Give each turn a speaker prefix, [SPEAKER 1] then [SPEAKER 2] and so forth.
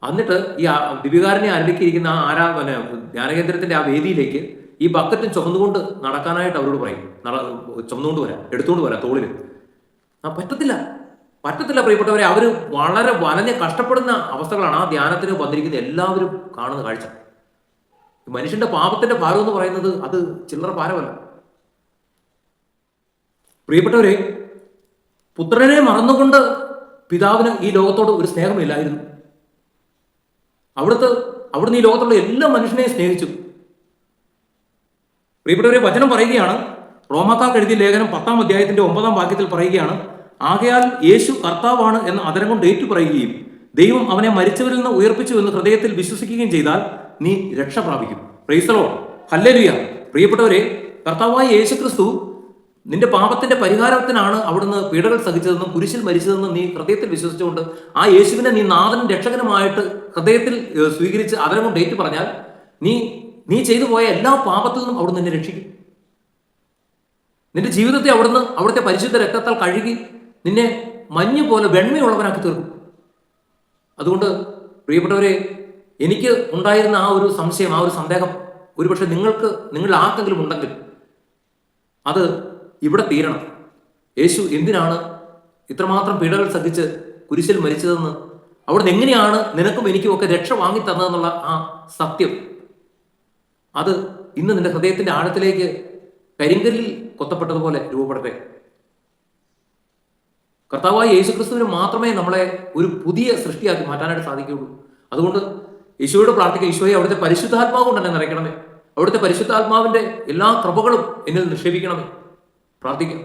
[SPEAKER 1] എന്നിട്ട് ഈ ദിവ്യകാരുണ്യ അരളിക്കിരിക്കുന്ന പിന്നെ ധ്യാനകേന്ദ്രത്തിന്റെ ആ വേദിയിലേക്ക് ഈ ബക്കറ്റും ചുമന്നുകൊണ്ട് നടക്കാനായിട്ട് അവരോട് പറയും. ചുമന്നുകൊണ്ട് വരാം, എടുത്തുകൊണ്ട് വരാം തോളിൽ. പറ്റത്തില്ല പ്രിയപ്പെട്ടവരെ. അവർ വളരെ വലഞ്ഞ് കഷ്ടപ്പെടുന്ന അവസ്ഥകളാണ് ആ ധ്യാനത്തിന് വന്നിരിക്കുന്ന എല്ലാവരും കാണുന്ന കാഴ്ച. മനുഷ്യന്റെ പാപത്തിന്റെ ഭാരം എന്ന് പറയുന്നത് അത് ചില്ലറ ഭാരമല്ല. പ്രിയപ്പെട്ടവരെ, പുത്രനെ മറന്നുകൊണ്ട് പിതാവിന് ഈ ലോകത്തോട് ഒരു സ്നേഹമില്ലായിരുന്നു. അവിടുന്ന് ഈ ലോകത്തുള്ള എല്ലാ മനുഷ്യനെയും സ്നേഹിച്ചു. പ്രിയപ്പെട്ടവരെ, വചനം പറയുകയാണ്, റോമാക്കാർക്ക് എഴുതിയ ലേഖനം 10-ാം അധ്യായത്തിന്റെ 9-ാം വാക്യത്തിൽ പറയുകയാണ്, ആകയാൽ യേശു കർത്താവാണ് എന്ന് അതരം കൊണ്ട് ഏറ്റു പറയുകയും ദൈവം അവനെ മരിച്ചവരിൽ നിന്ന് ഉയർപ്പിച്ചു എന്ന് ഹൃദയത്തിൽ വിശ്വസിക്കുകയും ചെയ്താൽ നീ രക്ഷ പ്രാപിക്കും. Praise the Lord, hallelujah. പ്രിയപ്പെട്ടവരെ, കർത്താവായ യേശുക്രിസ്തു നിന്റെ പാപത്തിന്റെ പരിഹാരത്തിനാണ് അവിടുന്ന് പീഡകൾ സഹിച്ചതെന്നും കുരിശിൽ മരിച്ചതെന്നും നീ ഹൃദയത്തിൽ വിശ്വസിച്ചുകൊണ്ട് ആ യേശുവിനെ നീ നാഥനും രക്ഷകനുമായിട്ട് ഹൃദയത്തിൽ സ്വീകരിച്ച് അതരം കൊണ്ട് ഏറ്റു പറഞ്ഞാൽ നീ ചെയ്തു പോയ എല്ലാ പാപത്തിൽ നിന്നും അവിടുന്ന് നിന്നെ രക്ഷിക്കും. നിന്റെ ജീവിതത്തെ അവിടുത്തെ പരിശുദ്ധ രക്തത്താൽ കഴുകി നിന്നെ മഞ്ഞ് പോലെ വെണ്മയുള്ളവനാക്കി തീർക്കും. അതുകൊണ്ട് പ്രിയപ്പെട്ടവരെ, എനിക്ക് ഉണ്ടായിരുന്ന ആ ഒരു സംശയം, ആ ഒരു സന്ദേഹം ഒരുപക്ഷെ നിങ്ങളിൽ ആർക്കെങ്കിലും ഉണ്ടെങ്കിൽ അത് ഇവിടെ തീരണം. യേശു എന്തിനാണ് ഇത്രമാത്രം പീഡകൾ സഹിച്ച് കുരിശിൽ മരിച്ചതെന്ന്, അവിടുന്ന് എങ്ങനെയാണ് നിനക്കും എനിക്കും ഒക്കെ രക്ഷ വാങ്ങി തന്നതെന്നുള്ള ആ സത്യം അത് ഇന്ന് നിന്റെ ഹൃദയത്തിന്റെ ആഴത്തിലേക്ക് കരിങ്കല്ലിൽ കൊത്തപ്പെട്ടതുപോലെ രൂപപ്പെടട്ടെ. കർത്താവായ യേശുക്രിസ്തുവിന് മാത്രമേ നമ്മളെ ഒരു പുതിയ സൃഷ്ടിയാക്കി മാറ്റാനായിട്ട് സാധിക്കുകയുള്ളൂ. അതുകൊണ്ട് ഈശോയോട് പ്രാർത്ഥിക്കുക, ഈശോയെ അവിടുത്തെ പരിശുദ്ധാത്മാവ് കൊണ്ട് എന്നെ നിറയ്ക്കണമേ, അവിടുത്തെ പരിശുദ്ധാത്മാവിന്റെ എല്ലാ കൃപകളും എന്നിൽ നിക്ഷേപിക്കണമേ. പ്രാർത്ഥിക്കാം.